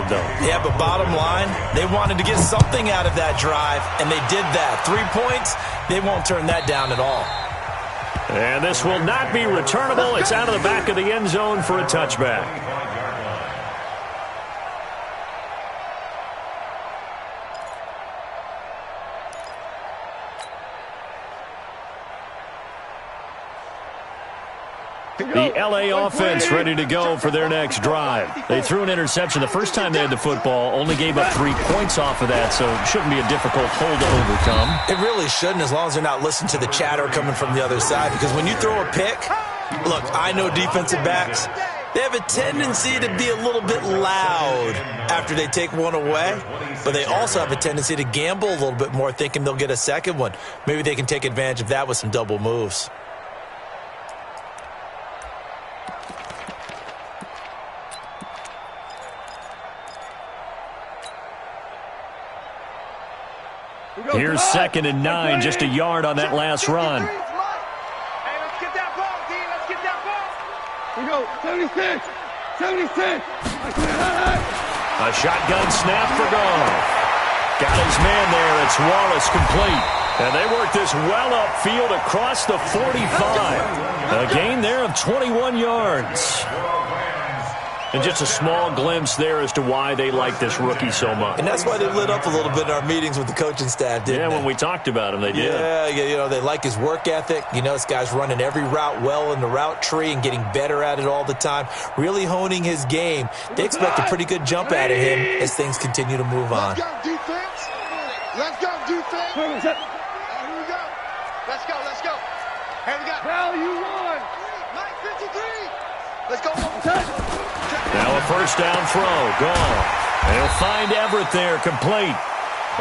good, though. Yeah, but bottom line, they wanted to get something out of that drive, and they did that. 3 points, they won't turn that down at all. And this will not be returnable. It's out of the back of the end zone for a touchback. The L.A. offense ready to go for their next drive. They threw an interception the first time they had the football, only gave up 3 points off of that, so it shouldn't be a difficult hole to overcome. It really shouldn't, as long as they're not listening to the chatter coming from the other side, because when you throw a pick, look, I know defensive backs, they have a tendency to be a little bit loud after they take one away, but they also have a tendency to gamble a little bit more, thinking they'll get a second one. Maybe they can take advantage of that with some double moves. Here's 2nd and 9, just a yard on that last run. Hey, let's get that ball, D. Let's get that ball. We go, 76. 76. A shotgun snap for Goff. Got his man there. It's Wallace complete. And they work this well upfield across the 45. A gain there of 21 yards. And just a small glimpse there as to why they like this rookie so much. And that's why they lit up a little bit in our meetings with the coaching staff, didn't they? When we talked about him, they did. Yeah, you know, they like his work ethic. You know, this guy's running every route well in the route tree and getting better at it all the time, really honing his game. They expect a pretty good jump out of him as things continue to move on. Let's go, defense. Let's go, defense. Here we go. Let's go, let's go. Here we go. Value 1. 953. Let's go. Now a first down throw. Goff. And he'll find Everett there, complete.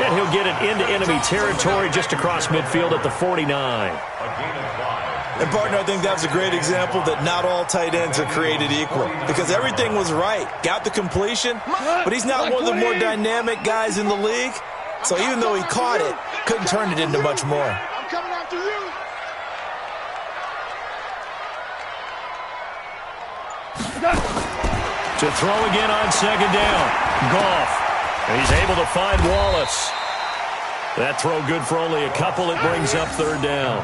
And he'll get it into enemy territory just across midfield at the 49. And, partner, I think that's a great example that not all tight ends are created equal, because everything was right. Got the completion, but he's not one of the more dynamic guys in the league. So even though he caught it, couldn't turn it into much more. I'm coming after you. To throw again on 2nd down. Goff. And he's able to find Wallace. That throw good for only a couple. It brings up 3rd down.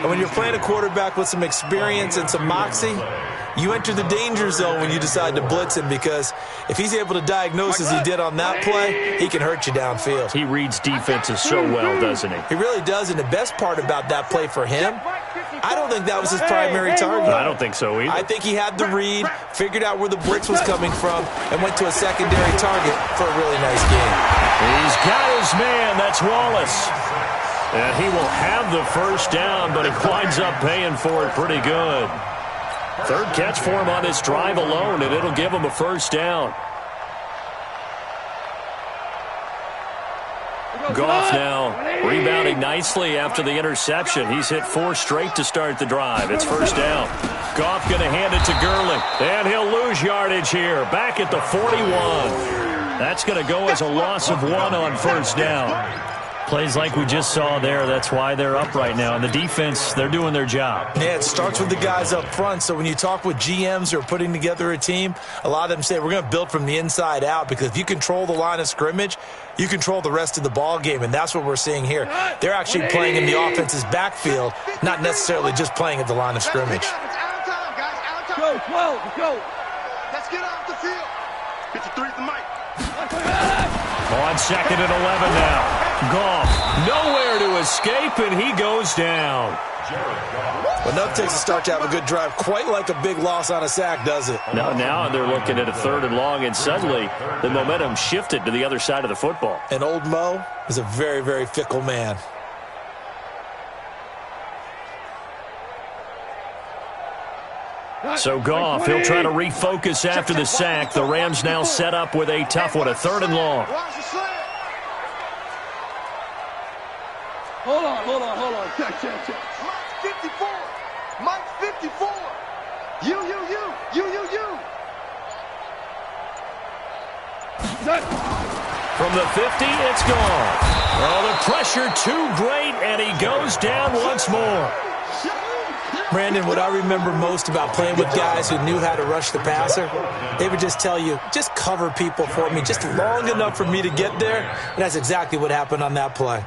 And when you're playing a quarterback with some experience and some moxie, you enter the danger zone when you decide to blitz him, because if he's able to diagnose as he did on that play, he can hurt you downfield. He reads defenses so well, doesn't he? He really does, and the best part about that play for him, I don't think that was his primary target. I don't think so either. I think he had the read, figured out where the blitz was coming from, and went to a secondary target for a really nice game. He's got his man. That's Wallace. And he will have the first down, but he winds up paying for it pretty good. 3rd catch for him on this drive alone, and it'll give him a first down. Goff now rebounding nicely after the interception. He's hit 4 straight to start the drive. It's first down. Goff going to hand it to Gurley, and he'll lose yardage here. Back at the 41. That's going to go as a loss of 1 on first down. Plays like we just saw there, that's why they're up right now. And the defense, they're doing their job. Yeah, it starts with the guys up front. So when you talk with GMs who are putting together a team, a lot of them say we're going to build from the inside out, because if you control the line of scrimmage, you control the rest of the ball game, and that's what we're seeing here. They're actually playing in the offense's backfield, not necessarily just playing at the line of scrimmage. It's out of time, guys. Out of time. Go, 12, go. Let's get off the field. 53 at the mic. On 2nd and 11 now. Goff nowhere to escape, and he goes down. Well, nothing takes a start to have a good drive quite like a big loss on a sack, does it? Now they're looking at a 3rd and long, and suddenly the momentum shifted to the other side of the football. And old Mo is a very, very fickle man. So Goff, he'll try to refocus after the sack. The Rams now set up with a tough one, a 3rd and long. Hold on. Check. Mike 54. Mike 54. You. From the 50, it's gone. Oh, the pressure too great, and he goes down once more. Brandon, what I remember most about playing with guys who knew how to rush the passer, they would just tell you, just cover people for me, just long enough for me to get there. And that's exactly what happened on that play.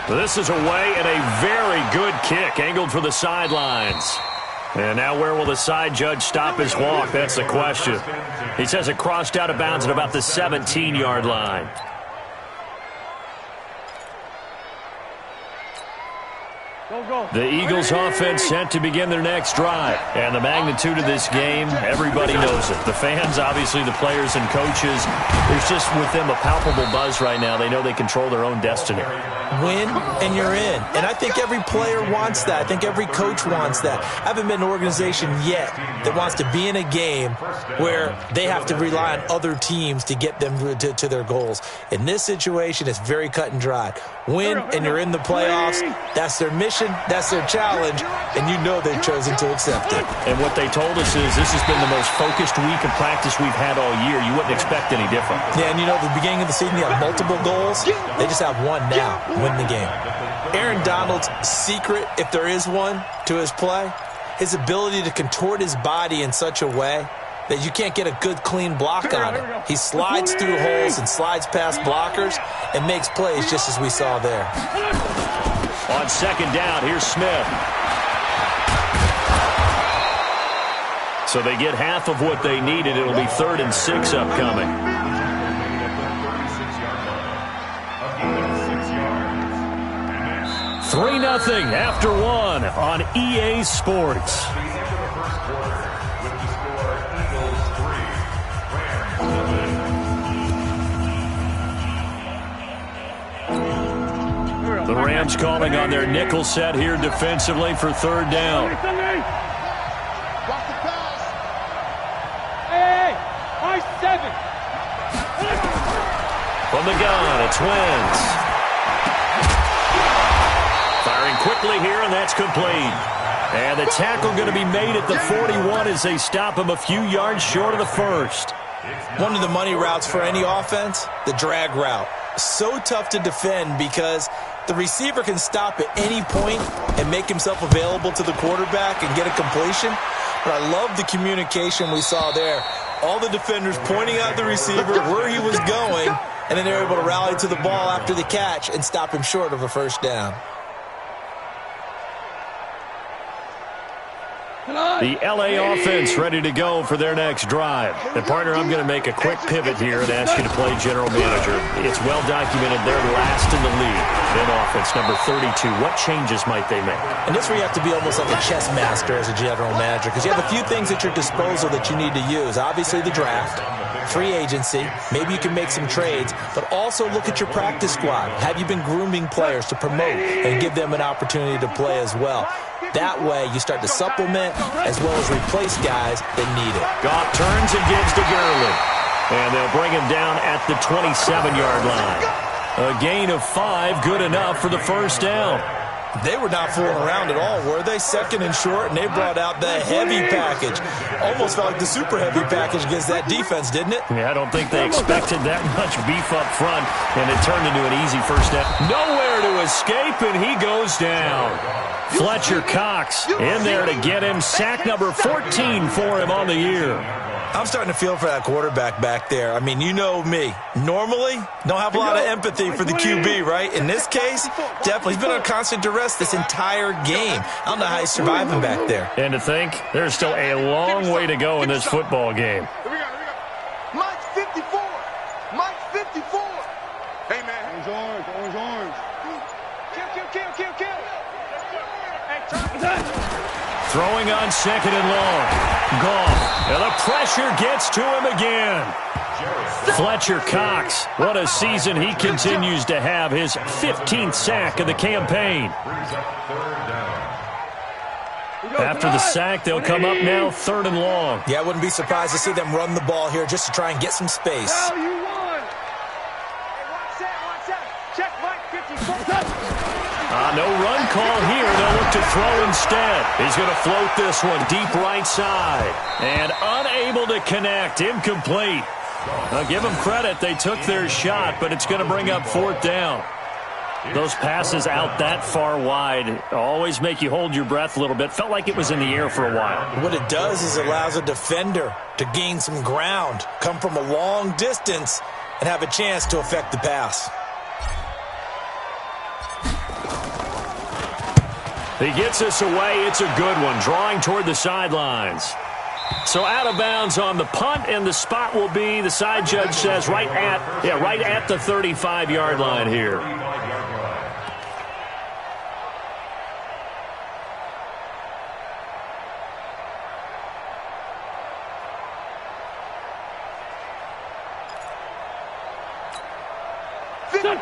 This is away and a very good kick, angled for the sidelines. And now where will the side judge stop his walk? That's the question. He says it crossed out of bounds at about the 17-yard line. The Eagles offense set to begin their next drive. And the magnitude of this game, everybody knows it. The fans, obviously the players and coaches, there's just with them a palpable buzz right now. They know they control their own destiny. Win and you're in. And I think every player wants that. I think every coach wants that. I haven't been an organization yet that wants to be in a game where they have to rely on other teams to get them to their goals. In this situation, it's very cut and dry. Win and you're in the playoffs. That's their mission. That's their challenge. And you know they've chosen to accept it. And what they told us is this has been the most focused week of practice we've had all year. You wouldn't expect any different. Yeah, and you know, at the beginning of the season, you have multiple goals. They just have one now. Win the game. Aaron Donald's secret, if there is one, to his play, his ability to contort his body in such a way that you can't get a good, clean block on him. He slides through holes and slides past blockers and makes plays just as we saw there. On second down, here's Smith. So they get half of what they needed. It'll be 3rd and 6 upcoming. 3-0 after 1 on EA Sports. The Rams calling on their nickel set here defensively for 3rd down. From the gun, it's Wentz. Firing quickly here, and that's complete. And the tackle going to be made at the 41 as they stop him a few yards short of the first. One of the money routes for any offense, the drag route. So tough to defend because the receiver can stop at any point and make himself available to the quarterback and get a completion. But I love the communication we saw there. All the defenders pointing out the receiver where he was going, and then they're able to rally to the ball after the catch and stop him short of a first down. The LA offense ready to go for their next drive. And, partner, I'm going to make a quick pivot here and ask you to play general manager. It's well documented they're last in the league in offense, number 32. What changes might they make? And this is where you have to be almost like a chess master as a general manager because you have a few things at your disposal that you need to use. Obviously, the draft, free agency, maybe you can make some trades, but also look at your practice squad. Have you been grooming players to promote and give them an opportunity to play as well? That way, you start to supplement as well as replace guys that need it. Goff turns and gives to Gurley. And they'll bring him down at the 27-yard line. A gain of 5, good enough for the first down. They were not fooling around at all, were they? 2nd and short, and they brought out the heavy package. Almost felt like the super heavy package against that defense, didn't it? Yeah, I don't think they expected that much beef up front, and it turned into an easy first down. Nowhere to escape, and he goes down. Fletcher Cox in there to get him. Sack number 14 for him on the year. I'm starting to feel for that quarterback back there. I mean, you know me. Normally, don't have a lot of empathy for the QB, right? In this case, definitely. He's been on constant duress this entire game. I don't know how he's surviving back there. And to think, there's still a long way to go in this football game. Here we go. Mike 54. Mike 54. Hey, man. Orange. Kill. Throwing on 2nd and long. Goff. And the pressure gets to him again. Fletcher Cox. What a season he continues to have. His 15th sack of the campaign. After the sack, they'll come up now 3rd and long. Yeah, I wouldn't be surprised to see them run the ball here just to try and get some space. Check Mike 54. No run call here. They'll look to throw instead. He's going to float this one deep right side. And unable to connect. Incomplete. Now give them credit. They took their shot, but it's going to bring up 4th down. Those passes out that far wide always make you hold your breath a little bit. Felt like it was in the air for a while. What it does is it allows a defender to gain some ground, come from a long distance, and have a chance to affect the pass. He gets us away. It's a good one, drawing toward the sidelines. So out of bounds on the punt, and the spot will be, the side judge says, right at the 35-yard line here.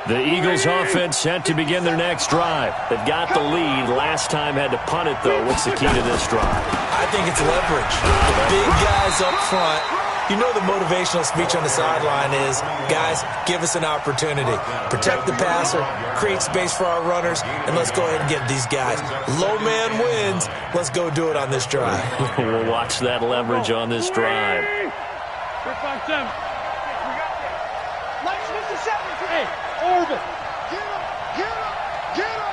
The Eagles offense set to begin their next drive. They've got the lead. Last time had to punt it, though. What's the key to this drive? I think it's leverage. The big guys up front. You know the motivational speech on the sideline is, guys, give us an opportunity. Protect the passer, create space for our runners, and let's go ahead and get these guys. Low man wins. Let's go do it on this drive. We'll watch that leverage on this drive. Orban. Get him, get him, get him.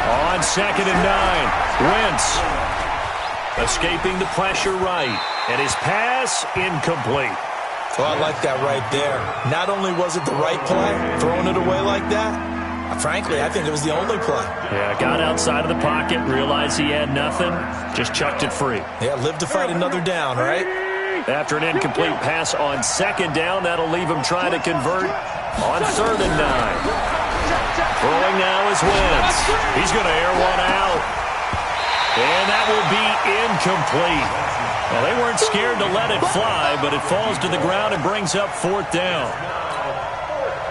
On 2nd and 9, Wentz escaping the pressure right, and his pass incomplete. Well, I like that right there. Not only was it the right play, throwing it away like that, frankly, I think it was the only play. Yeah, got outside of the pocket, realized he had nothing, just chucked it free. Yeah, live to fight another down, right? After an incomplete pass on 2nd down, that'll leave him trying to convert on 3rd and 9. Throwing now is Wentz. He's going to air one out. And that will be incomplete. Well, they weren't scared to let it fly, but it falls to the ground and brings up 4th down.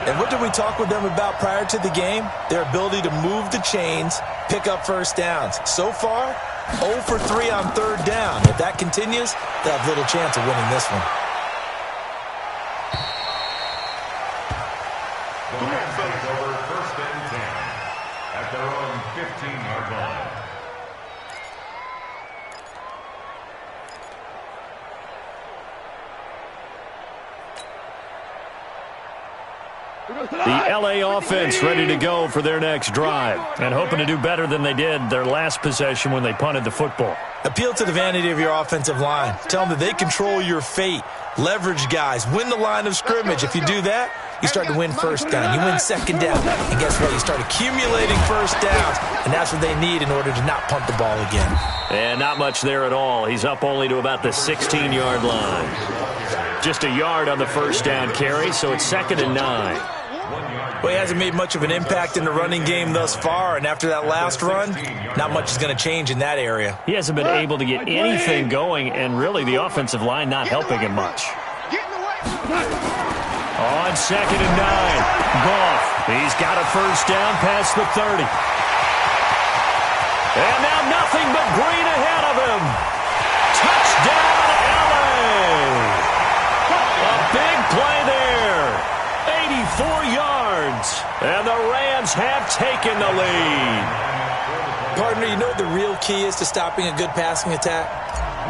And what did we talk with them about prior to the game? Their ability to move the chains, pick up first downs. So far, 0 for 3 on 3rd down. If that continues, they have little chance of winning this one. The handshake over 1st and 10 at their own 15-yard line. The L.A. offense ready to go for their next drive and hoping to do better than they did their last possession when they punted the football. Appeal to the vanity of your offensive line. Tell them that they control your fate. Leverage guys. Win the line of scrimmage. If you do that, you start to win 1st down. You win 2nd down. And guess what? You start accumulating 1st downs. And that's what they need in order to not punt the ball again. And not much there at all. He's up only to about the 16-yard line. Just a yard on the 1st down carry, so it's 2nd and 9. Well, he hasn't made much of an impact in the running game thus far, and after that last run, not much is going to change in that area. He hasn't been able to get anything going, and really the offensive line not helping him much. On 2nd and 9, Goff. He's got a 1st down past the 30. And now nothing but green ahead of him. Touchdown, LA! A big play there. 84 yards. And the Rams have taken the lead. Partner, you know what the real key is to stopping a good passing attack?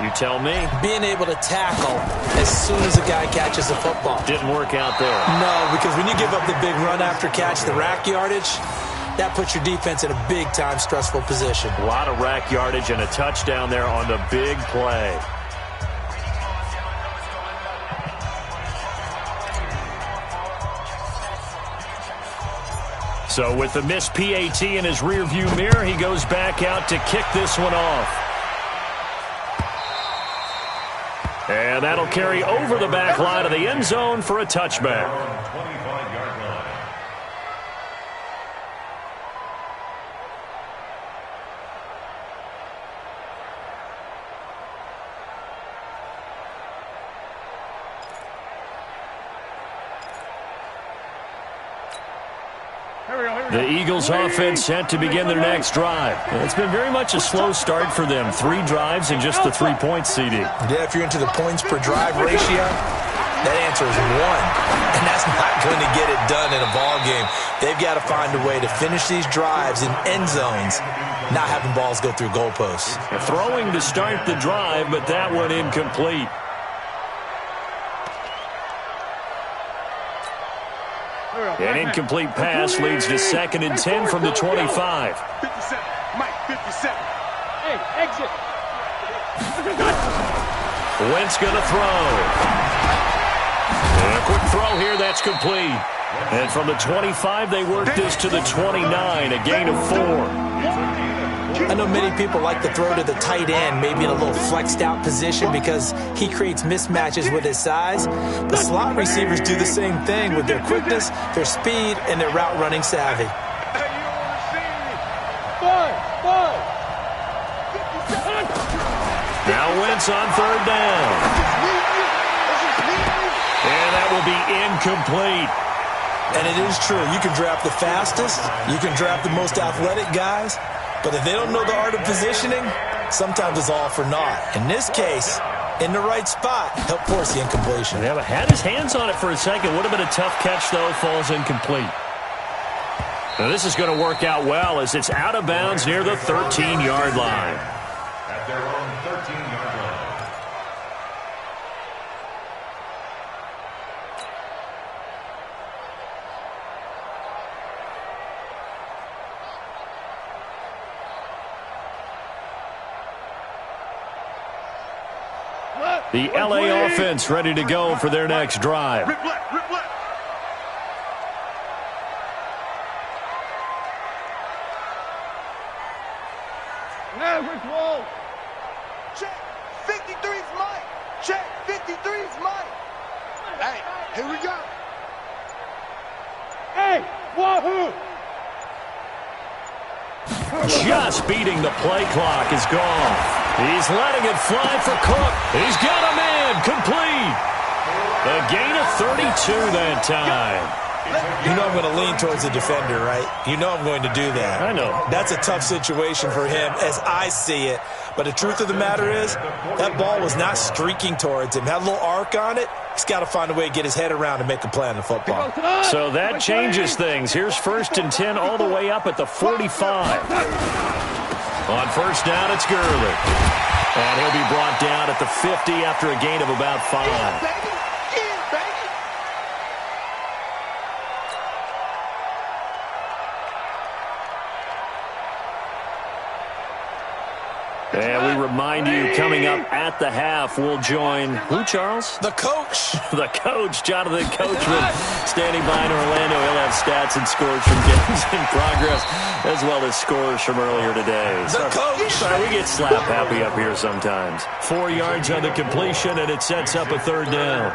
You tell me. Being able to tackle as soon as a guy catches the football. Didn't work out there. No, because when you give up the big run after catch, the rack yardage, that puts your defense in a big-time stressful position. A lot of rack yardage and a touchdown there on the big play. So with the missed PAT in his rearview mirror, he goes back out to kick this one off. And that'll carry over the back line of the end zone for a touchback. The Eagles offense set to begin their next drive. It's been very much a slow start for them. 3 drives and just the 3 points, CD. Yeah, if you're into the points per drive ratio, that answer is 1. And that's not going to get it done in a ball game. They've got to find a way to finish these drives in end zones, not having balls go through goalposts. Throwing to start the drive, but that one incomplete. An incomplete pass leads to 2nd and 10 from the 25. 57. Mike, 57. Hey, exit. Wentz going to throw. And a quick throw here, that's complete. And from the 25, they work this to the 29, a gain of 4. I know many people like to throw to the tight end, maybe in a little flexed out position because he creates mismatches with his size. But slot receivers do the same thing with their quickness, their speed, and their route running savvy. Now Wentz on 3rd down. And that will be incomplete. And it is true. You can draft the fastest. You can draft the most athletic guys. But if they don't know the art of positioning, sometimes it's all for naught. In this case, in the right spot, help force the incompletion. Yeah, but had his hands on it for a second. Would have been a tough catch, though. Falls incomplete. Now this is going to work out well as it's out of bounds near the 13-yard line. At their own 13-yard line. The LA offense ready to go for their next drive. Rip left, rip left. Average wall. Check. 53's Mike. Check. 53's Mike. Hey, here we go. Hey, wahoo! Just beating the play clock is gone. He's letting it fly for Cook. He's got him in. Complete. A gain of 32 that time. You know I'm going to lean towards the defender, right? You know I'm going to do that. I know. That's a tough situation for him as I see it. But the truth of the matter is, that ball was not streaking towards him. Had a little arc on it. He's got to find a way to get his head around and make a play on the football. So that changes things. Here's 1st and 10 all the way up at the 45. On 1st down, it's Gurley. And he'll be brought down at the 50 after a gain of about 5. And we remind you, coming up at the half, we'll join who, Charles? The coach. The coach, Jonathan Coachman, standing by in Orlando. He'll have stats and scores from games in progress, as well as scores from earlier today. The coach. Sorry, we get slap happy up here sometimes. 4 yards on the completion, and it sets up a 3rd down.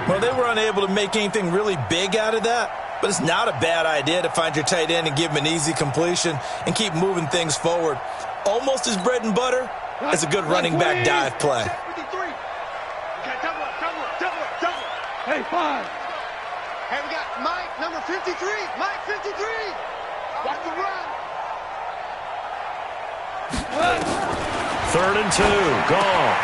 Well, they were unable to make anything really big out of that. But it's not a bad idea to find your tight end and give him an easy completion and keep moving things forward. Almost as bread and butter as a good running back dive play. Hey, 5. Hey, we got Mike, number 53. Mike, 53. Watch the run. 3rd and 2. Goff.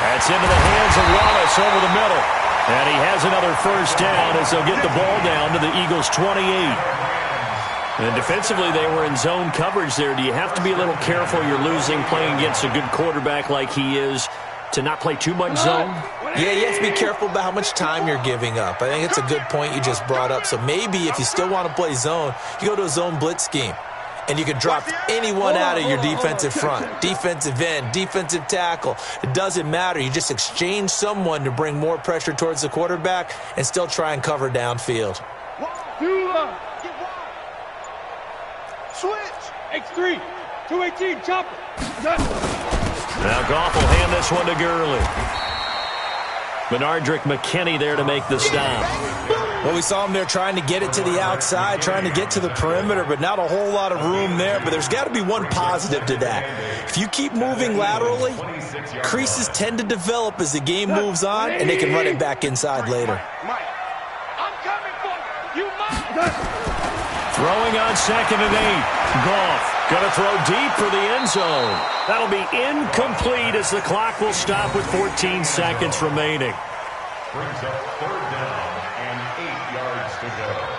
That's into the hands of Wallace over the middle. And he has another 1st down as they'll get the ball down to the Eagles' 28. And defensively, they were in zone coverage there. Do you have to be a little careful? You're losing, playing against a good quarterback like he is, to not play too much zone? Yeah, you have to be careful about how much time you're giving up. I think it's a good point you just brought up. So maybe if you still want to play zone, you go to a zone blitz scheme. And you can drop anyone out of your defensive front, defensive end, defensive tackle. It doesn't matter. You just exchange someone to bring more pressure towards the quarterback and still try and cover downfield. Switch. X3. 218. Chopper. Now Goff will hand this one to Gurley. Benardrick McKinney there to make the stop. Well, we saw him there trying to get it to the outside, trying to get to the perimeter, but not a whole lot of room there. But there's got to be one positive to that. If you keep moving laterally, creases tend to develop as the game moves on, and they can run it back inside later. Mike, I'm coming for you. You might. Throwing on 2nd and 8. Goff going to throw deep for the end zone. That'll be incomplete as the clock will stop with 14 seconds remaining. Brings up 3rd down and 8 yards to go.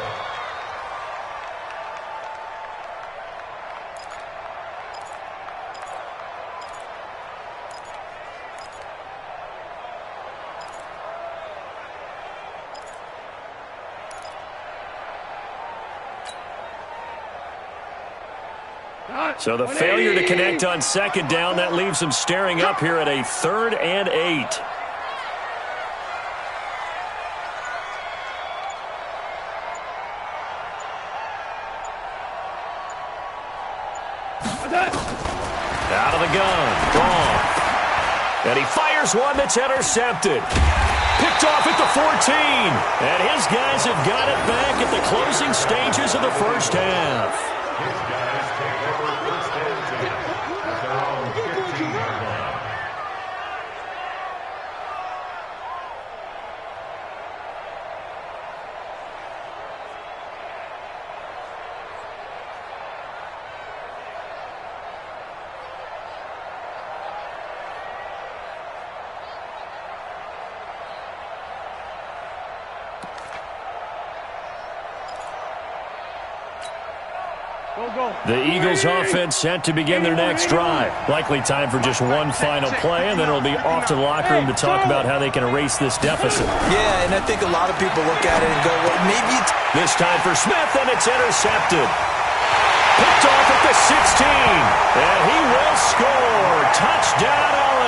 So the failure to connect on second down, that leaves them staring up here at a 3rd and 8. Out of the gun, Goff. And he fires one that's intercepted. Picked off at the 14. And his guys have got it back at the closing stages of the first half. His guys take over 1st and 10 at their own 15-yard line. The Eagles offense set to begin their next drive. Likely time for just one final play, and then it'll be off to the locker room to talk about how they can erase this deficit. Yeah, and I think a lot of people look at it and go, well, maybe it's... This time for Smith, and it's intercepted. Picked off at the 16, and he will score. Touchdown, LA.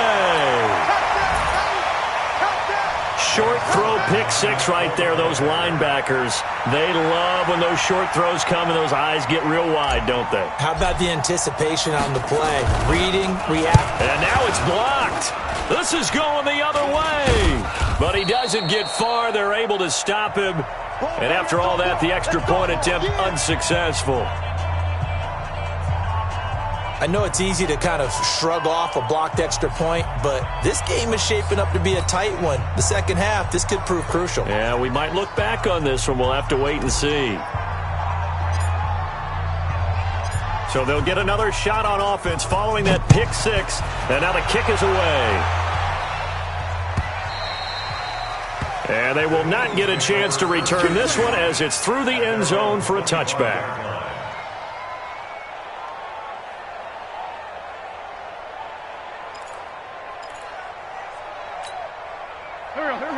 Short throw, pick six right there, those linebackers. They love when those short throws come and those eyes get real wide, don't they? How about the anticipation on the play? Reading, react. And now it's blocked. This is going the other way. But he doesn't get far. They're able to stop him. And after all that, the extra point attempt unsuccessful. I know it's easy to kind of shrug off a blocked extra point, but this game is shaping up to be a tight one. The second half, this could prove crucial. Yeah, we might look back on this one. We'll have to wait and see. So they'll get another shot on offense following that pick six. And now the kick is away. And they will not get a chance to return this one as it's through the end zone for a touchback.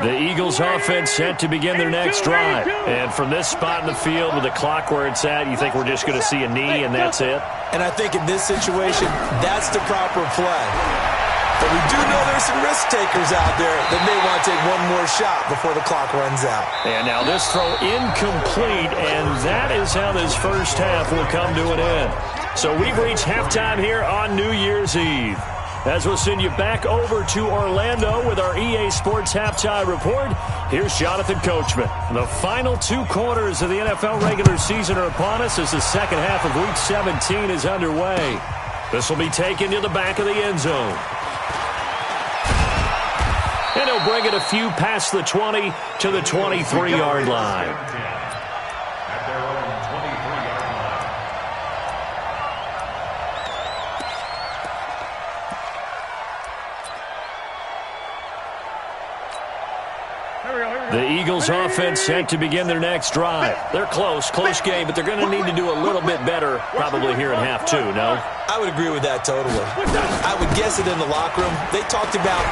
The Eagles offense set to begin their next drive. And from this spot in the field with the clock where it's at, you think we're just going to see a knee and that's it? And I think in this situation, that's the proper play. But we do know there's some risk takers out there that may want to take one more shot before the clock runs out. And now this throw incomplete, and that is how this first half will come to an end. So we've reached halftime here on New Year's Eve. As we'll send you back over to Orlando with our EA Sports Halftime Report, here's Jonathan Coachman. The final 2 quarters of the NFL regular season are upon us as the second half of Week 17 is underway. This will be taken to the back of the end zone. And he'll bring it a few past the 20 to the 23-yard line. At their own 23-yard line. The Eagles offense set to begin their next drive. They're close game, but they're going to need to do a little bit better probably here in half two, no? I would agree with that totally. I would guess it in the locker room. They talked about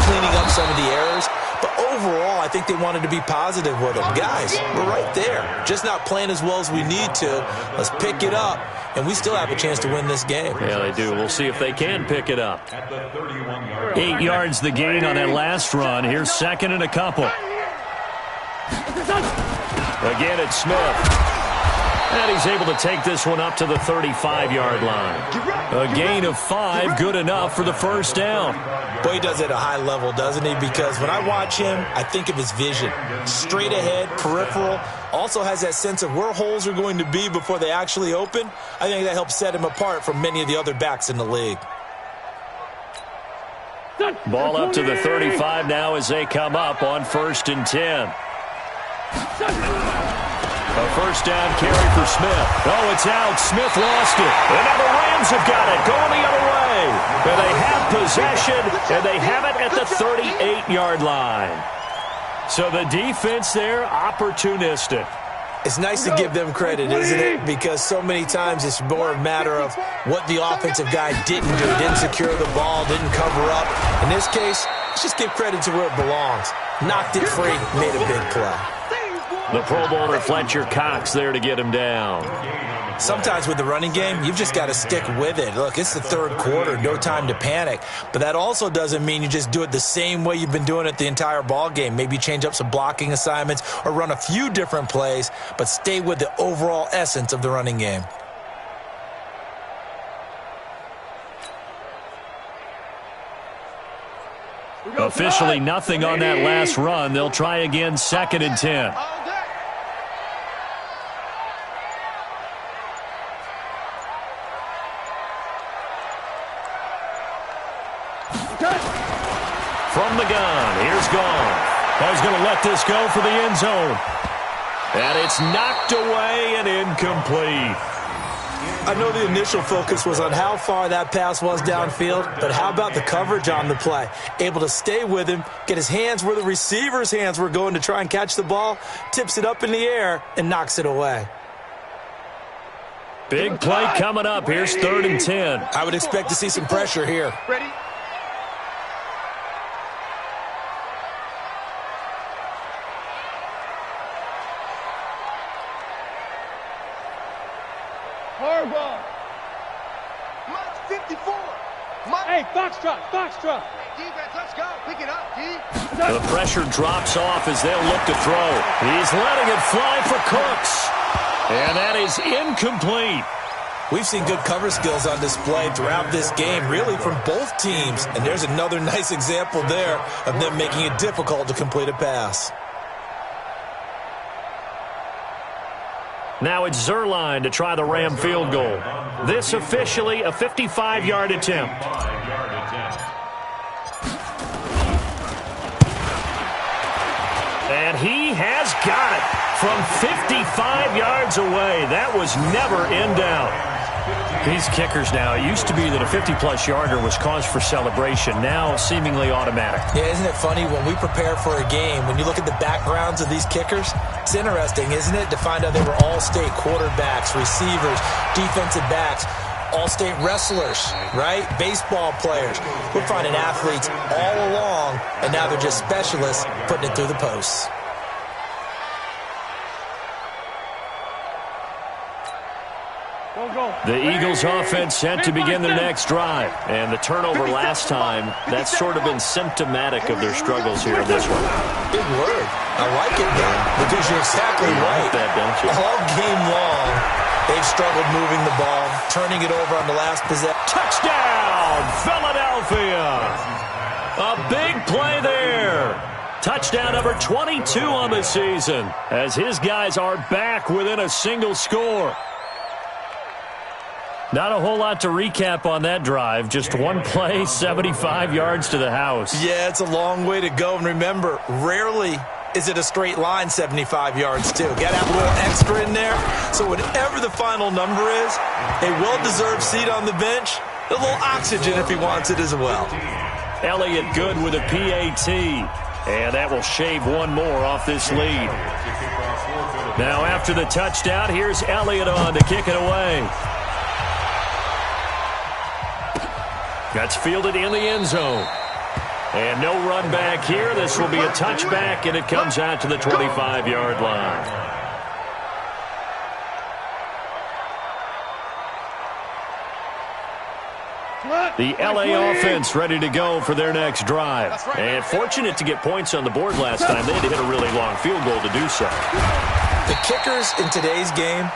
cleaning up some of the errors, but overall I think they wanted to be positive with them. Guys, we're right there. Just not playing as well as we need to. Let's pick it up, and we still have a chance to win this game. Yeah, they do. We'll see if they can pick it up. At the 31-yard 8 yards the gain on that last run. Here's second and a couple. Again, it's Smith. And he's able to take this one up to the 35-yard line. A gain of 5, good enough for the first down. Boy, he does it at a high level, doesn't he? Because when I watch him, I think of his vision. Straight ahead, peripheral. Also has that sense of where holes are going to be before they actually open. I think that helps set him apart from many of the other backs in the league. Ball up to the 35 now as they come up on 1st and 10. A first down carry for Smith. Oh, it's out. Smith lost it. And now the Rams have got it. Going the other way. And they have possession, and they have it at the 38-yard line. So the defense there, opportunistic. It's nice to give them credit, isn't it? Because so many times it's more a matter of what the offensive guy didn't do. Didn't secure the ball, didn't cover up. In this case, let's just give credit to where it belongs. Knocked it free, made a big play. The Pro Bowler Fletcher Cox there to get him down. Sometimes with the running game, you've just got to stick with it. Look, it's the third quarter, no time to panic. But that also doesn't mean you just do it the same way you've been doing it the entire ball game. Maybe change up some blocking assignments or run a few different plays, but stay with the overall essence of the running game. Officially nothing on that last run. They'll try again, 2nd and 10. From the gun, here's Goff. He's going to let this go for the end zone. And it's knocked away and incomplete. I know the initial focus was on how far that pass was downfield, but how about the coverage on the play? Able to stay with him, get his hands where the receiver's hands were going to try and catch the ball, tips it up in the air, and knocks it away. Big play coming up. Here's 3rd and 10. I would expect to see some pressure here. Ready? Horrible. Mark 54. Hey, Foxtrot. Defense, let's go. Pick it up, D. The pressure drops off as they'll look to throw. He's letting it fly for Cooks. And that is incomplete. We've seen good cover skills on display throughout this game, really from both teams. And there's another nice example there of them making it difficult to complete a pass. Now it's Zerline to try the Ram field goal. This officially a 55-yard attempt. And he has got it from 55 yards away. That was never in doubt. These kickers now, it used to be that a 50-plus yarder was cause for celebration. Now seemingly automatic. Yeah, isn't it funny when we prepare for a game, when you look at the backgrounds of these kickers, it's interesting, isn't it, to find out they were all-state quarterbacks, receivers, defensive backs, all-state wrestlers, right? Baseball players. We're finding athletes all along, and now they're just specialists putting it through the posts. The Eagles offense set to begin their next drive. And the turnover last time, that's sort of been symptomatic of their struggles here in this one. Big word. I like it, Dan, because you're exactly right. Like that, don't you? All game long, they've struggled moving the ball, turning it over on the last possession. Touchdown, Philadelphia! A big play there. Touchdown number 22 on the season as his guys are back within a single score. Not a whole lot to recap on that drive. Just one play, 75 yards to the house. Yeah, it's a long way to go. And remember, rarely is it a straight line 75 yards, too. Got to have a little extra in there. So whatever the final number is, a well-deserved seat on the bench, a little oxygen if he wants it as well. Elliott good with a PAT. And that will shave one more off this lead. Now after the touchdown, here's Elliott on to kick it away. That's fielded in the end zone. And no run back here. This will be a touchback, and it comes out to the 25-yard line. The LA offense ready to go for their next drive. And fortunate to get points on the board last time. They had to hit a really long field goal to do so. The kickers in today's game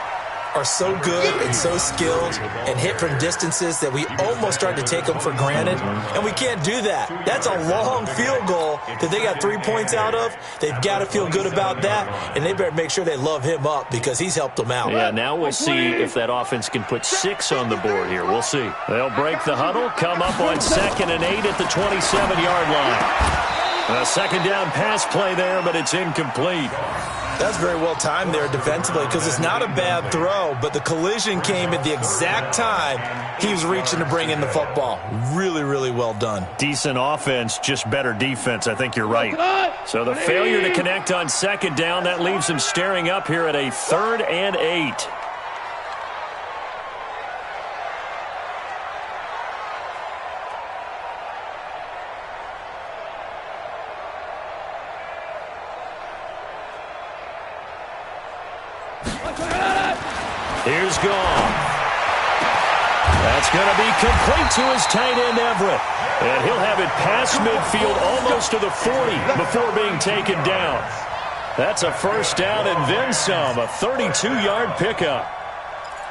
are so good and so skilled and hit from distances that we almost start to take them for granted, and we can't do that. That's a long field goal that they got 3 points out of. They've got to feel good about that, and they better make sure they love him up because he's helped them out. Yeah, now we'll see if that offense can put 6 on the board here. We'll see. They'll break the huddle, come up on 2nd and 8 at the 27-yard line. A second down pass play there, but it's incomplete. That's very well timed there defensively because it's not a bad throw, but the collision came at the exact time he was reaching to bring in the football. Really, really well done. Decent offense, just better defense. I think you're right. So the failure to connect on second down, that leaves him staring up here at a 3rd and 8. Here's Goff. That's going to be complete to his tight end, Everett. And he'll have it past midfield almost to the 40 before being taken down. That's a first down and then some, a 32-yard pickup.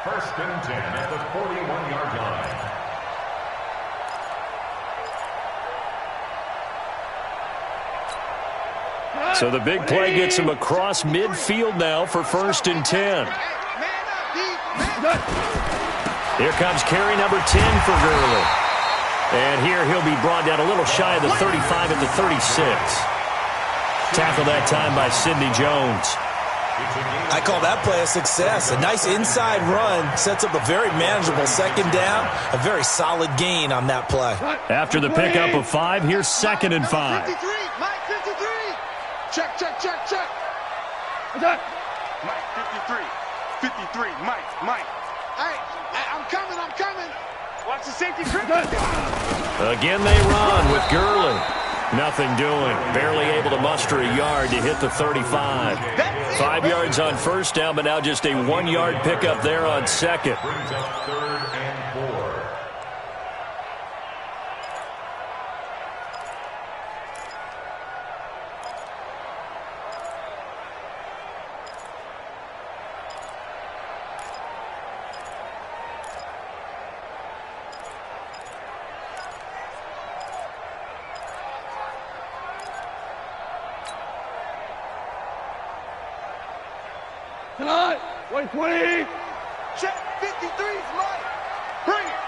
First and 10 at the 41-yard line. So the big play gets him across midfield now for first and 10. Here comes carry number 10 for Gurley. And here he'll be brought down a little shy of the 35 at the 36. Tackled that time by Sidney Jones. I call that play a success. A nice inside run sets up a very manageable second down. A very solid gain on that play. After the pickup of 5, here's second and 5. 53, Mike 53. Check, check, check, check. Mike 53. 53, Mike. Hey, I'm coming. Watch the safety grip. Again they run with Gurley. Nothing doing. Barely able to muster a yard to hit the 35. 5 yards on first down, but now just a 1-yard pickup there on second. Brings up third and 4. Tonight, 120. Check 53's Mike. Bring it.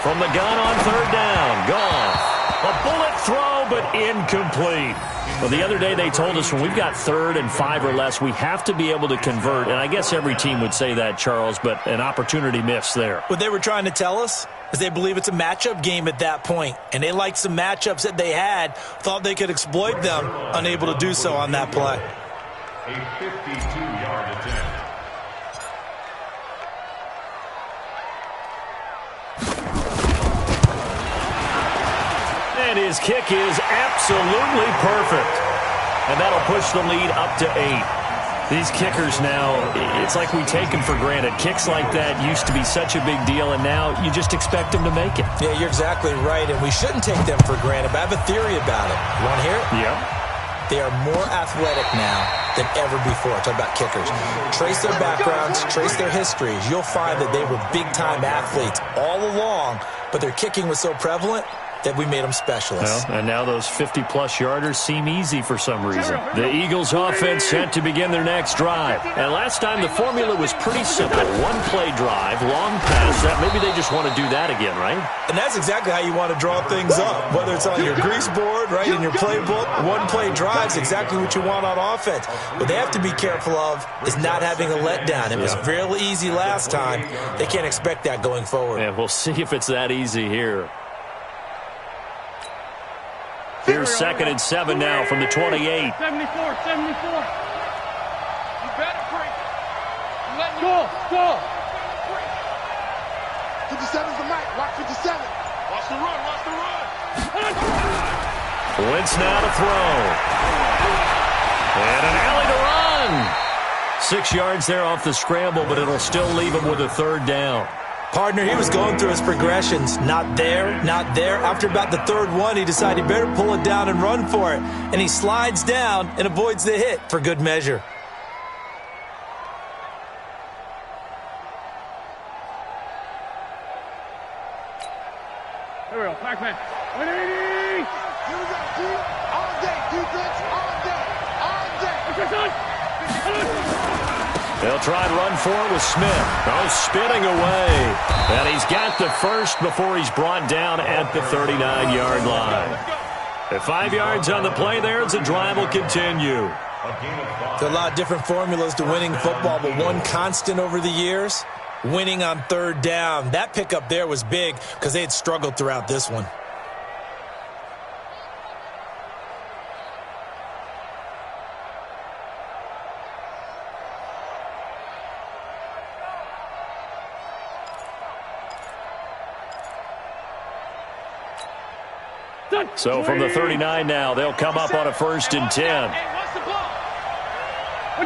From the gun on third down, Goff. A bullet throw, but incomplete. Well, the other day they told us when we've got 3rd and 5 or less, we have to be able to convert. And I guess every team would say that, Charles, but an opportunity missed there. What they were trying to tell us is they believe it's a matchup game at that point. And they liked some matchups that they had, thought they could exploit them, unable to do so on that play. A 52-yard attempt. And his kick is absolutely perfect. And that'll push the lead up to 8. These kickers now, it's like we take them for granted. Kicks like that used to be such a big deal, and now you just expect them to make it. Yeah, you're exactly right, and we shouldn't take them for granted. But I have a theory about it. You want to hear it? Yeah. They are more athletic now than ever before. Talk about kickers. Trace their backgrounds, trace their histories. You'll find that they were big-time athletes all along, but their kicking was so prevalent that we made them specialists. Well, and now those 50-plus yarders seem easy for some reason. The Eagles offense set to begin their next drive. And last time the formula was pretty simple. 1-play drive, long pass. That maybe they just want to do that again, right? And that's exactly how you want to draw things up. Whether it's on your grease board, right, in your playbook, 1-play drive's exactly what you want on offense. What they have to be careful of is not having a letdown. It was fairly easy last time. They can't expect that going forward. And we'll see if it's that easy here. Here's second and 7 now from the 28. 74. You better break it. Go. 57's the mic. Watch 57. Watch the run. Wentz now to throw. And an alley to run. 6 yards there off the scramble, but it'll still leave him with a 3rd down. Partner, he was going through his progressions. Not there. After about the 3rd one, he decided he better pull it down and run for it. And he slides down and avoids the hit for good measure. Here we go. Back man. 180. Here we go. All day. Defense. All day. They'll try and run for it with Smith. Oh, spinning away. And he's got the first before he's brought down at the 39-yard line. At 5 yards on the play there, the drive will continue. There are a lot of different formulas to winning football, but one constant over the years, winning on 3rd down. That pickup there was big because they had struggled throughout this one. So from the 39 now, they'll come up on a 1st and 10. On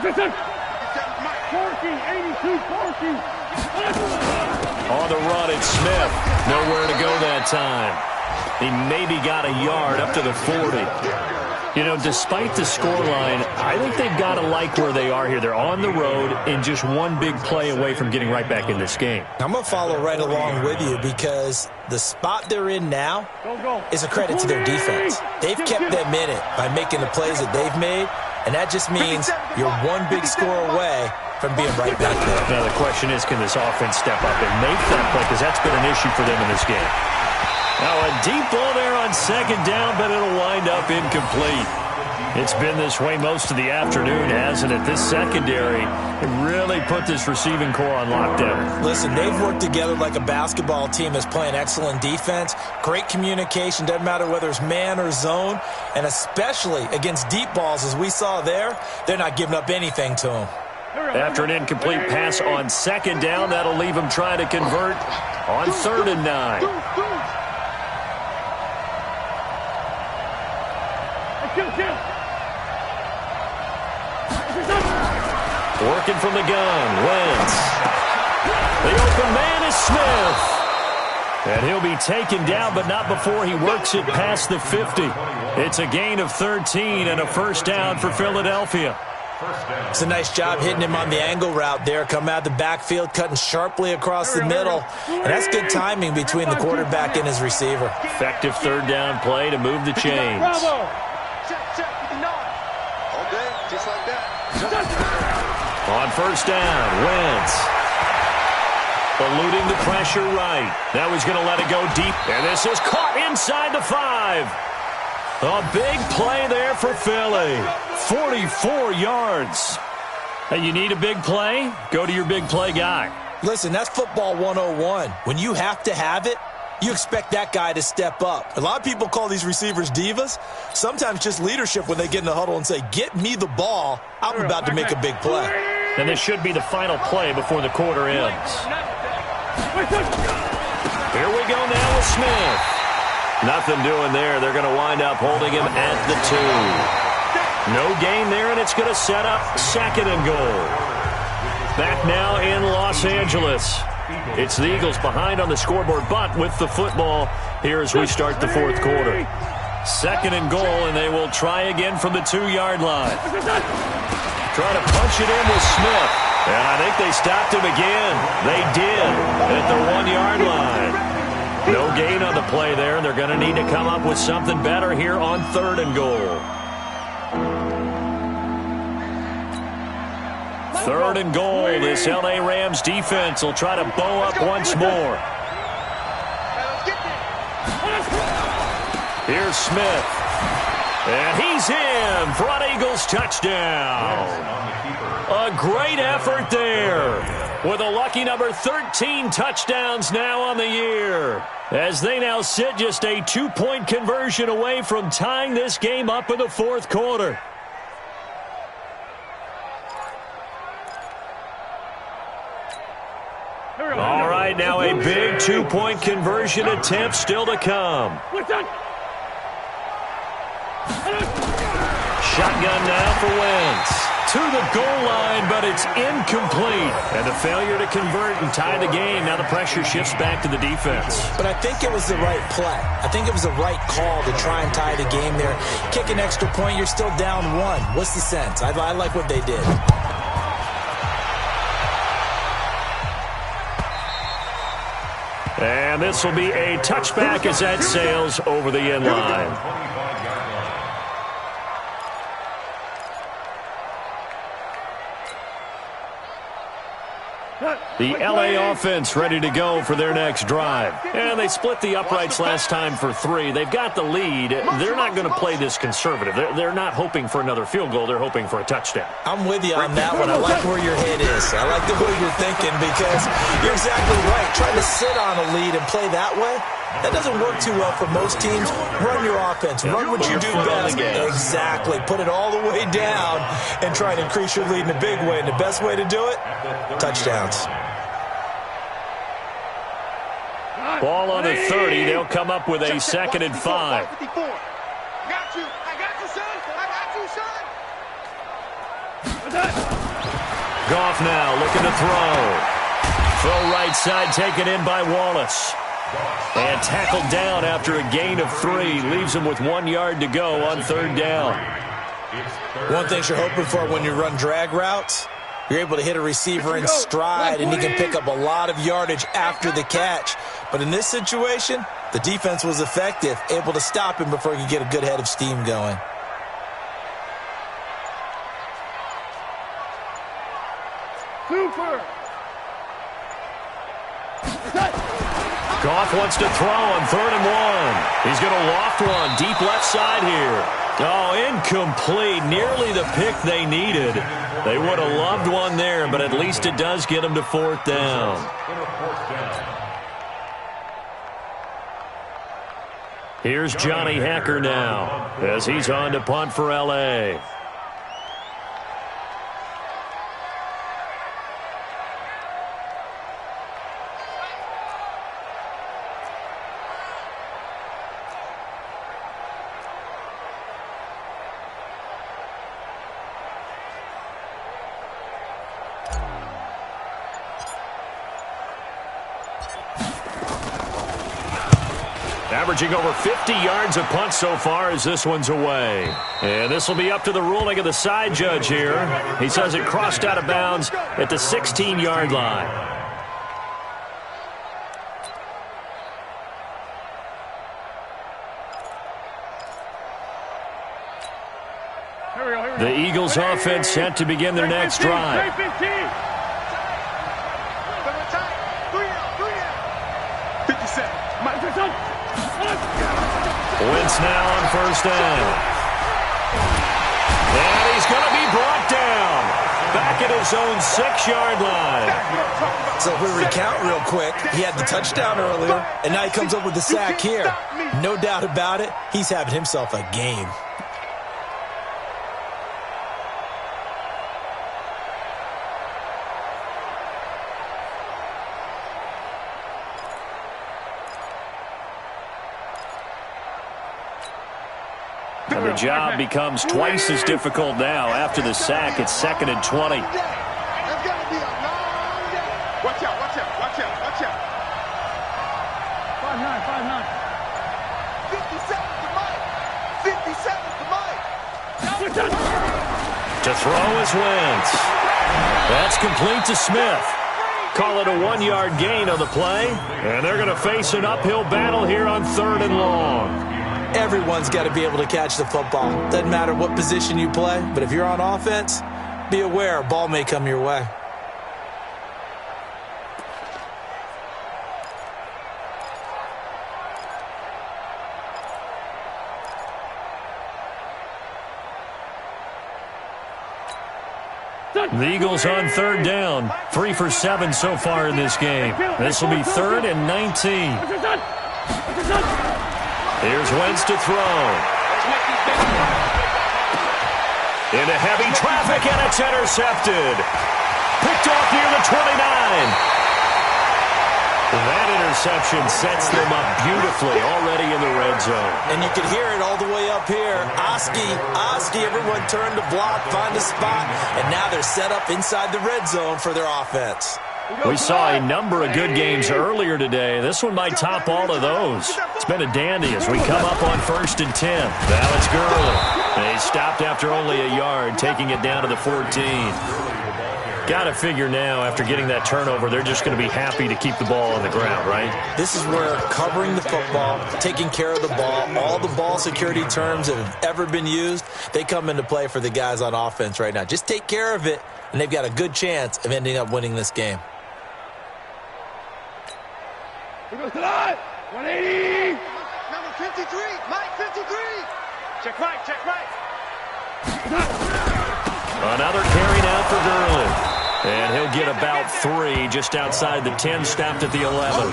the run, it's Smith. Nowhere to go that time. He maybe got a yard up to the 40. You know, despite the scoreline, I think they've got to like where they are here. They're on the road and just one big play away from getting right back in this game. I'm going to follow right along with you because the spot they're in now is a credit to their defense. They've kept them in it by making the plays that they've made, and that just means you're one big score away from being right back there. Now, the question is, can this offense step up and make that play? Because that's been an issue for them in this game. Now, a deep ball there on second down, but it'll wind up incomplete. It's been this way most of the afternoon, hasn't it? This secondary really put this receiving core on lockdown. Listen, they've worked together like a basketball team that's playing excellent defense. Great communication, doesn't matter whether it's man or zone. And especially against deep balls, as we saw there, they're not giving up anything to them. After an incomplete pass on second down, that'll leave them trying to convert on 3rd and 9. Working from the gun, Wentz. The open man is Smith. And he'll be taken down, but not before he works it past the 50. It's a gain of 13 and a first down for Philadelphia. It's a nice job hitting him on the angle route there. Come out of the backfield, cutting sharply across the middle. And that's good timing between the quarterback and his receiver. Effective 3rd down play to move the chains. Just like that. On first down, Wentz. Eluding the pressure right. Now he's going to let it go deep. And this is caught inside the 5. A big play there for Philly. 44 yards. Hey, you need a big play? Go to your big play guy. Listen, that's football 101. When you have to have it, you expect that guy to step up. A lot of people call these receivers divas. Sometimes just leadership when they get in the huddle and say, get me the ball. I'm about to make a big play. And this should be the final play before the quarter ends. Here we go now with Smith. Nothing doing there. They're going to wind up holding him at the 2. No gain there, and it's going to set up 2nd and goal. Back now in Los Angeles. It's the Eagles behind on the scoreboard, but with the football here as we start the 4th quarter. 2nd and goal, and they will try again from the 2-yard line. Try to punch it in with Smith. And I think they stopped him again. They did at the 1-yard line. No gain on the play there, and they're going to need to come up with something better here on 3rd and goal. 3rd and goal. This L.A. Rams defense will try to bow up once more. Here's Smith. And he's in for an Eagles touchdown. A great effort there. With a lucky number 13 touchdowns now on the year. As they now sit just a 2-point conversion away from tying this game up in the 4th quarter. All right, now a big 2-point conversion attempt still to come. Shotgun now for Wentz. To the goal line, but it's incomplete. And the failure to convert and tie the game. Now the pressure shifts back to the defense. But I think it was the right play. I think it was the right call to try and tie the game there. Kick an extra point, you're still down 1. What's the sense? I like what they did. And this will be a touchback as that sails over the end line. The L.A. offense ready to go for their next drive. And they split the uprights last time for 3. They've got the lead. They're not going to play this conservative. They're not hoping for another field goal. They're hoping for a touchdown. I'm with you on that one. I like where your head is. I like the way you're thinking because you're exactly right. Trying to sit on a lead and play that way, that doesn't work too well for most teams. Run your offense. Run what you do best. Exactly. Put it all the way down and try and increase your lead in a big way. And the best way to do it, touchdowns. Ball on the 30. They'll come up with a 2nd and 5. I got you, son. I got you, son. Goff now looking to throw. Throw right side taken in by Wallace. And tackled down after a gain of 3. Leaves him with 1 yard to go on 3rd down. One thing you're hoping for when you run drag routes, you're able to hit a receiver in stride, and he can pick up a lot of yardage after the catch. But in this situation, the defense was effective, able to stop him before he could get a good head of steam going. Super. Goff wants to throw on 3rd and 1. He's going to loft one deep left side here. Oh, incomplete. Nearly the pick they needed. They would have loved one there, but at least it does get them to 4th down. Here's Johnny Hacker now as he's on to punt for L.A. Averaging over 50 yards a punt so far as this one's away. And this will be up to the ruling of the side judge here. He says it crossed out of bounds at the 16-yard line. The Eagles offense set to begin their next drive. Wentz now on 1st down. And he's going to be brought down. Back at his own 6-yard line. So if we recount real quick, he had the touchdown earlier, and now he comes up with the sack here. No doubt about it, he's having himself a game. And the job becomes twice as difficult now after the sack. It's 2nd and 20. That's got to be a long day. Watch out, watch out, watch out, watch out. 5'9", 57 to Mike. 57 to Mike. To throw is Wentz. That's complete to Smith. Call it a 1-yard gain on the play. And they're going to face an uphill battle here on 3rd and long. Everyone's got to be able to catch the football. Doesn't matter what position you play, but if you're on offense, be aware a ball may come your way. The Eagles on 3rd down. 3 for 7 so far in this game. This will be 3rd and 19. Here's Wentz to throw. Into heavy traffic, and it's intercepted. Picked off near the 29. That interception sets them up beautifully already in the red zone. And you can hear it all the way up here. Oski, everyone turned to block, find a spot, and now they're set up inside the red zone for their offense. We saw a number of good games earlier today. This one might top all of those. It's been a dandy as we come up on 1st and 10. Now it's Gurley. They stopped after only a yard, taking it down to the 14. Got to figure now, after getting that turnover, they're just going to be happy to keep the ball on the ground, right? This is where covering the football, taking care of the ball, all the ball security terms that have ever been used, they come into play for the guys on offense right now. Just take care of it, and they've got a good chance of ending up winning this game. Here goes the line. 180. Number 53. Mike 53. Check right, check right. Another carry now for Gurley. And he'll get about 3 just outside the 10, stopped at the 11.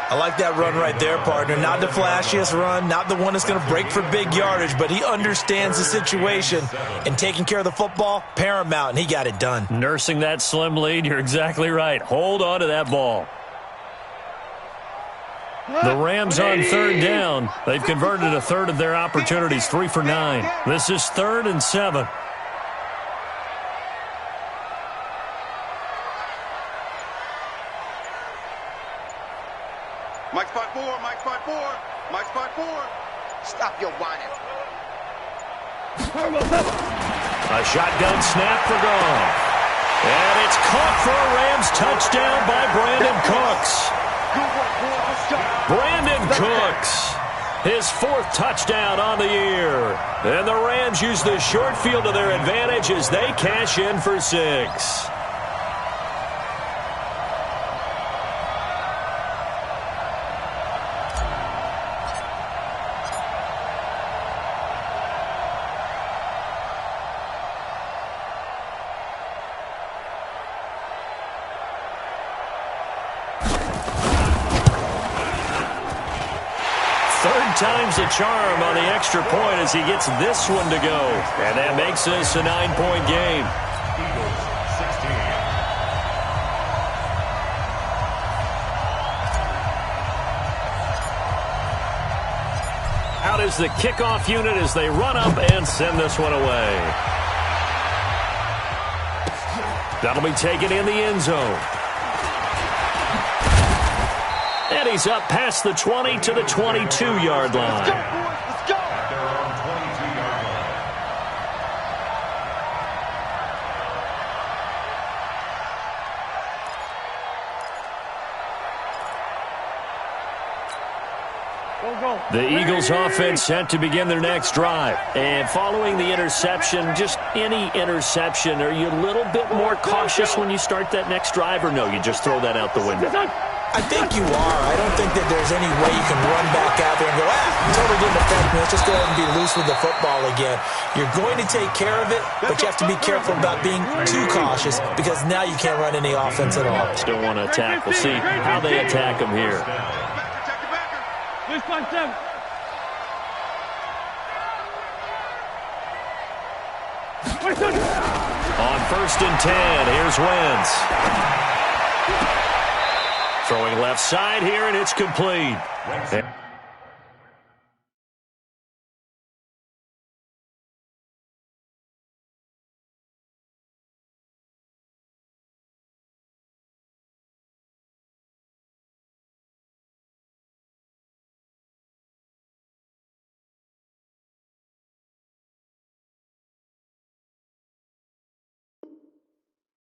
I like that run right there, partner. Not the flashiest run, not the one that's going to break for big yardage, but he understands the situation, and taking care of the football, paramount, and he got it done. Nursing that slim lead, you're exactly right. Hold on to that ball. The Rams on 3rd down. They've converted a third of their opportunities, 3 for 9. This is 3rd and 7. Mike spot 4, Mike spot 4, Mike spot 4. Stop your whining. A shotgun snap for Goff. And it's caught for a Rams touchdown by Brandon Cooks. Brandon Cooks, his 4th touchdown on the year. And the Rams use the short field to their advantage as they cash in for 6. Times the charm on the extra point as he gets this one to go. And that makes this a 9-point game. Eagles 16. Out is the kickoff unit as they run up and send this one away. That'll be taken in the end zone. And he's up past the 20 to the 22-yard line. Let's go. At their own 22-yard line. The Eagles offense set to begin their next drive. And following the interception, just any interception, are you a little bit more cautious when you start that next drive, or no, you just throw that out the window? I think you are. I don't think that there's any way you can run back out there and go, totally didn't affect me. Let's just go ahead and be loose with the football again. You're going to take care of it, but you have to be careful about being too cautious because now you can't run any offense at all. Still want to attack. We'll see how they attack him here. On 1st and 10, here's Wentz. Throwing left side here, and it's complete.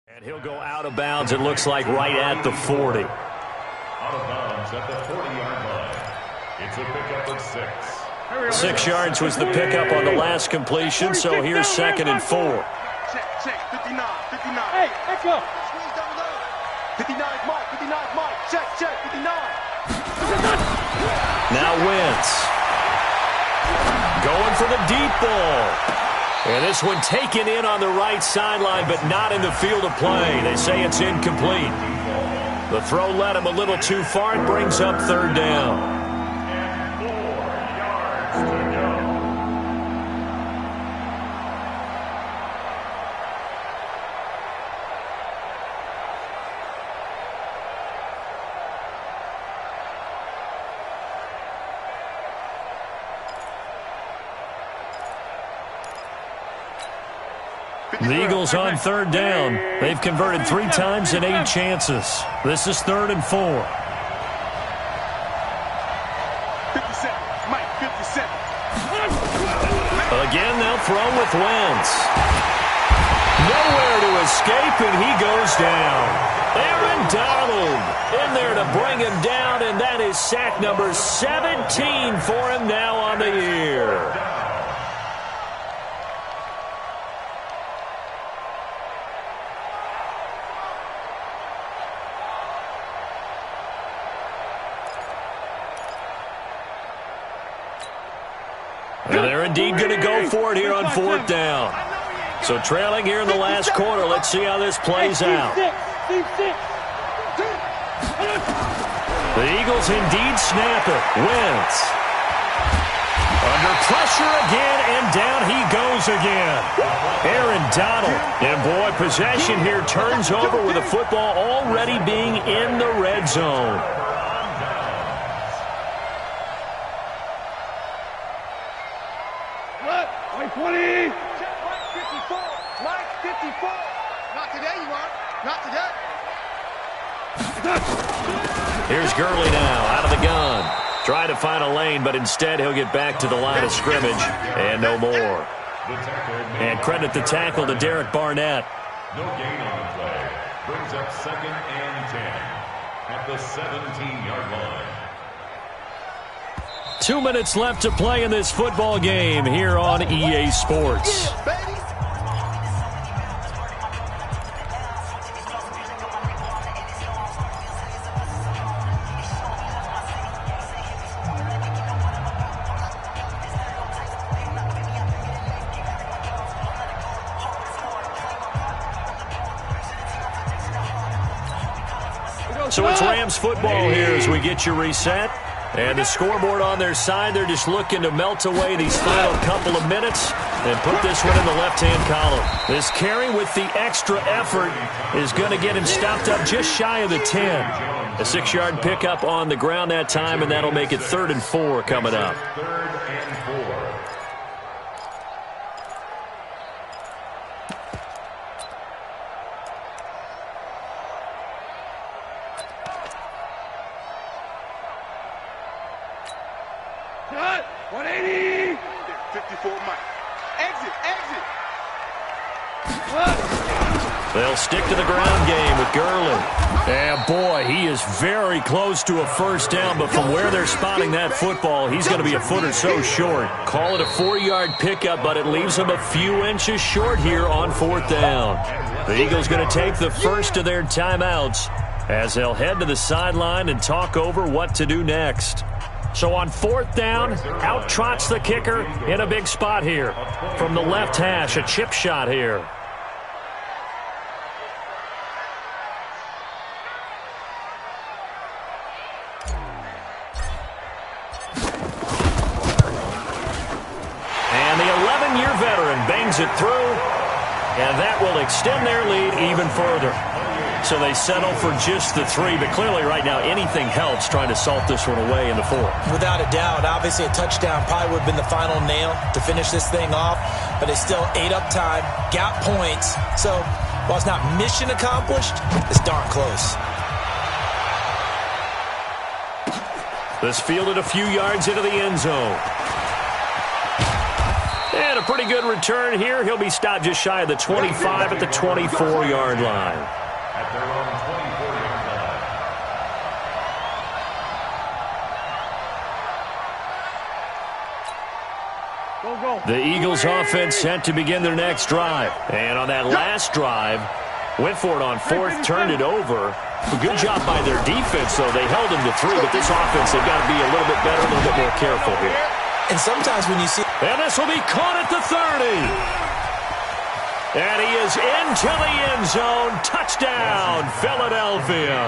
And he'll go out of bounds, it looks like, right at the 40. Out of bounds at the 40-yard line. It's a pickup of 6. 6 yards was the pickup on the last completion, so here's 2nd and 4. Check, 59, 59. Hey, let's go. Squeeze down low. 59 Mike, 59 Mike. Check, 59. Now Wentz. Going for the deep ball. And this one taken in on the right sideline, but not in the field of play. They say it's incomplete. The throw led him a little too far. It brings up 3rd down. And 4 yards to go. The Eagles on 3rd down. They've converted 3 times in 8 chances. This is 3rd and 4. 57, Mike, 57. Again, they'll throw with Wentz. Nowhere to escape, and he goes down. Aaron Donald in there to bring him down, and that is sack number 17 for him now on the year. And they're indeed going to go for it here on 4th down. So trailing here in the last quarter. Let's see how this plays out. The Eagles indeed snap it. Wentz. Under pressure again, and down he goes again. Aaron Donald. And boy, possession here turns over with the football already being in the red zone. Mike 20. Mike 54. Mike 54. Not today, you aren't. Not today. Here's Gurley now out of the gun. Trying to find a lane, but instead he'll get back to the line of scrimmage and no more. And credit the tackle to Derek Barnett. No gain on the play. Brings up 2nd and 10 at the 17-yard line. 2 minutes left to play in this football game here on EA Sports. So it's Rams football here as we get you reset. And the scoreboard on their side, they're just looking to melt away these final couple of minutes and put this one in the left-hand column. This carry with the extra effort is going to get him stopped up just shy of the 10. A 6-yard pickup on the ground that time, and that'll make it 3rd and 4 coming up. 3rd and 4. Cut! 180! 54 Mike. Exit! They'll stick to the ground game with Gurley. And boy, he is very close to a first down, but from where they're spotting that football, he's going to be a foot or so short. Call it a 4-yard pickup, but it leaves him a few inches short here on 4th down. The Eagles going to take the first of their timeouts as they'll head to the sideline and talk over what to do next. So on 4th down, out trots the kicker in a big spot here. From the left hash, a chip shot here. And the 11-year veteran bangs it through, and that will extend their lead even further. So they settle for just the 3, but clearly right now anything helps trying to salt this one away in the 4. Without a doubt, obviously a touchdown probably would have been the final nail to finish this thing off, but it's still ate up time, got points. So while it's not mission accomplished, it's darn close. This fielded a few yards into the end zone. And a pretty good return here. He'll be stopped just shy of the 25 at the 24-yard line. At their own 24-yard Go. The Eagles offense set to begin their next drive. And on that last drive, went for it on 4th, turned it over. A good job by their defense, though. They held him to 3, but this offense, they've got to be a little bit better, a little bit more careful here. And sometimes when you see... And this will be caught at the 30. And he is into the end zone. Touchdown, Philadelphia.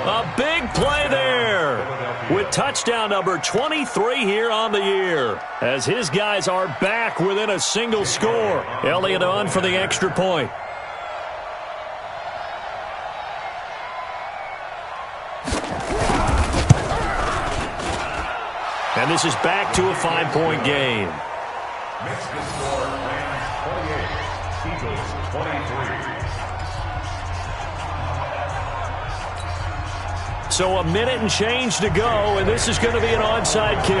A big play there with touchdown number 23 here on the year, as his guys are back within a single score. Elliott on for the extra point. And this is back to a 5-point game. Makes the score Rams 28, Eagles 23. So a minute and change to go, and this is going to be an onside kick.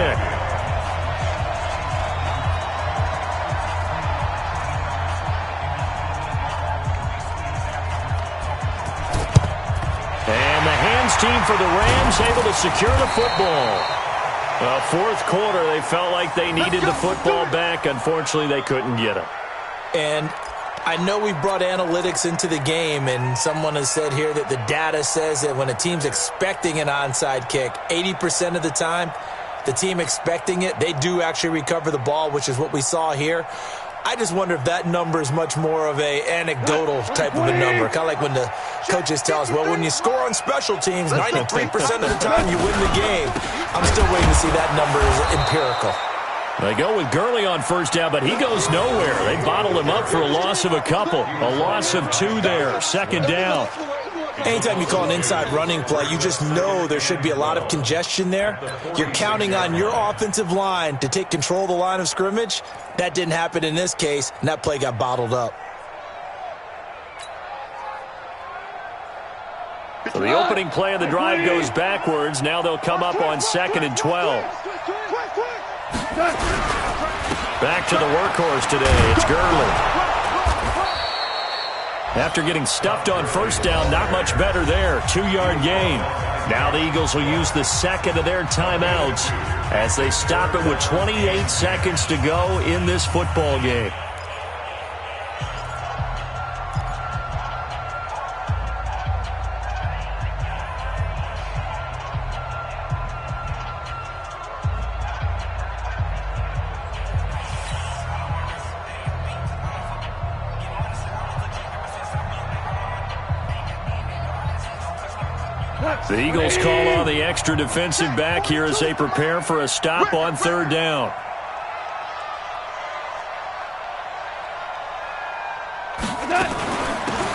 And the hands team for the Rams able to secure the football. Fourth quarter, they felt like they needed the football back. Unfortunately, they couldn't get it. And I know we brought analytics into the game, and someone has said here that the data says that when a team's expecting an onside kick, 80% of the time, the team expecting it, they do actually recover the ball, which is what we saw here. I just wonder if that number is much more of a anecdotal type of a number. Kind of like when the coaches tell us, well, when you score on special teams, 93% of the time you win the game. I'm still waiting to see that number is empirical. They go with Gurley on first down, but he goes nowhere. They bottled him up for a loss of a couple. A loss of 2 there, second down. Anytime you call an inside running play, you just know there should be a lot of congestion there. You're counting on your offensive line to take control of the line of scrimmage. That didn't happen in this case, and that play got bottled up. So the opening play of the drive goes backwards. Now they'll come up on 2nd and 12. Back to the workhorse today. It's Gurley. After getting stuffed on first down, not much better there. 2-yard gain. Now the Eagles will use the second of their timeouts as they stop it with 28 seconds to go in this football game. The Eagles call on the extra defensive back here as they prepare for a stop on 3rd down.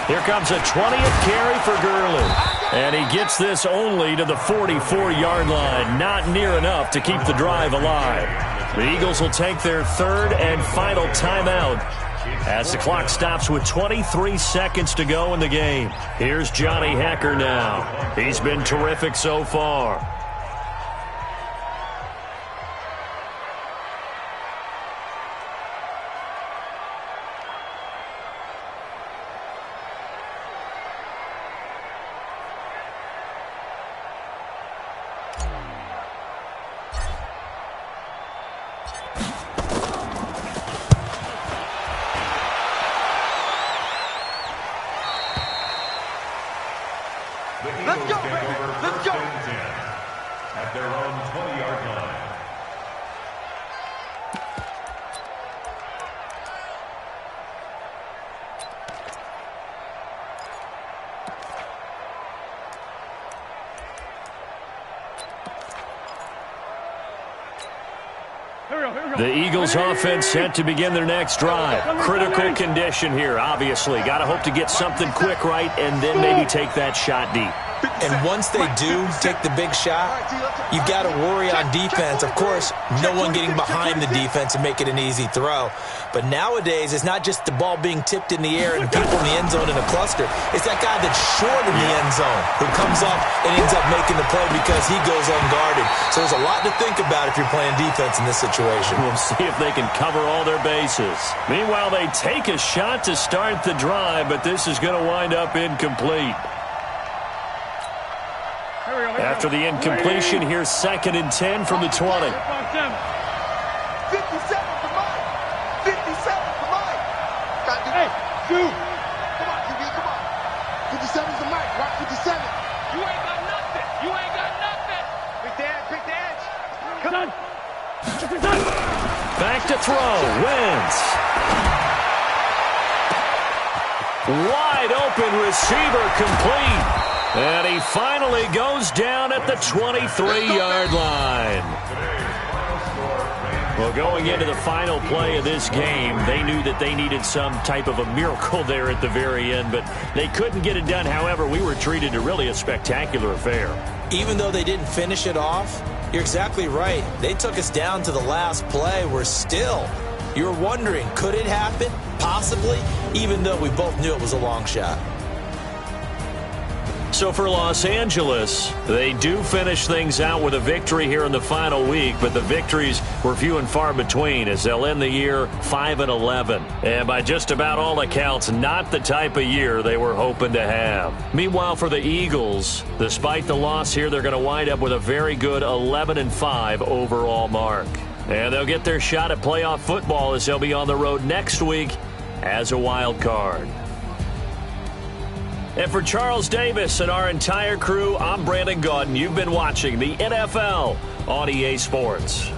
Here comes a 20th carry for Gurley. And he gets this only to the 44-yard line. Not near enough to keep the drive alive. The Eagles will take their 3rd and final timeout as the clock stops with 23 seconds to go in the game. Here's Johnny Hekker now. He's been terrific so far. Let's go, baby. Let's go. At their own 20-yard line. The Eagles offense set to begin their next drive. Critical condition here, obviously. Got to hope to get something quick right and then maybe take that shot deep. And once they do take the big shot, you've got to worry on defense. Of course, no one getting behind the defense and make it an easy throw. But nowadays, it's not just the ball being tipped in the air and people in the end zone in a cluster. It's that guy that's short in the end zone who comes up and ends up making the play because he goes unguarded. So there's a lot to think about if you're playing defense in this situation. We'll see if they can cover all their bases. Meanwhile, they take a shot to start the drive, but this is going to wind up incomplete. After the incompletion, here's 2nd and 10 from the 20. 57 for Mike. 57 for Mike. Hey, shoot. Come on, QB, come on. 57's the Mike. Rock 57. You ain't got nothing. You ain't got nothing. Pick the edge. Pick the edge. Come on. Back to throw. Wentz. Wide open receiver complete. And he finally goes down at the 23-yard line. Well, going into the final play of this game, they knew that they needed some type of a miracle there at the very end, but they couldn't get it done. However, we were treated to really a spectacular affair. Even though they didn't finish it off, you're exactly right. They took us down to the last play. We're still, you're wondering, could it happen? Possibly, even though we both knew it was a long shot. So for Los Angeles, they do finish things out with a victory here in the final week, but the victories were few and far between as they'll end the year 5-11. And by just about all accounts, not the type of year they were hoping to have. Meanwhile, for the Eagles, despite the loss here, they're going to wind up with a very good 11-5 overall mark. And they'll get their shot at playoff football as they'll be on the road next week as a wild card. And for Charles Davis and our entire crew, I'm Brandon Gaudin. You've been watching the NFL on EA Sports.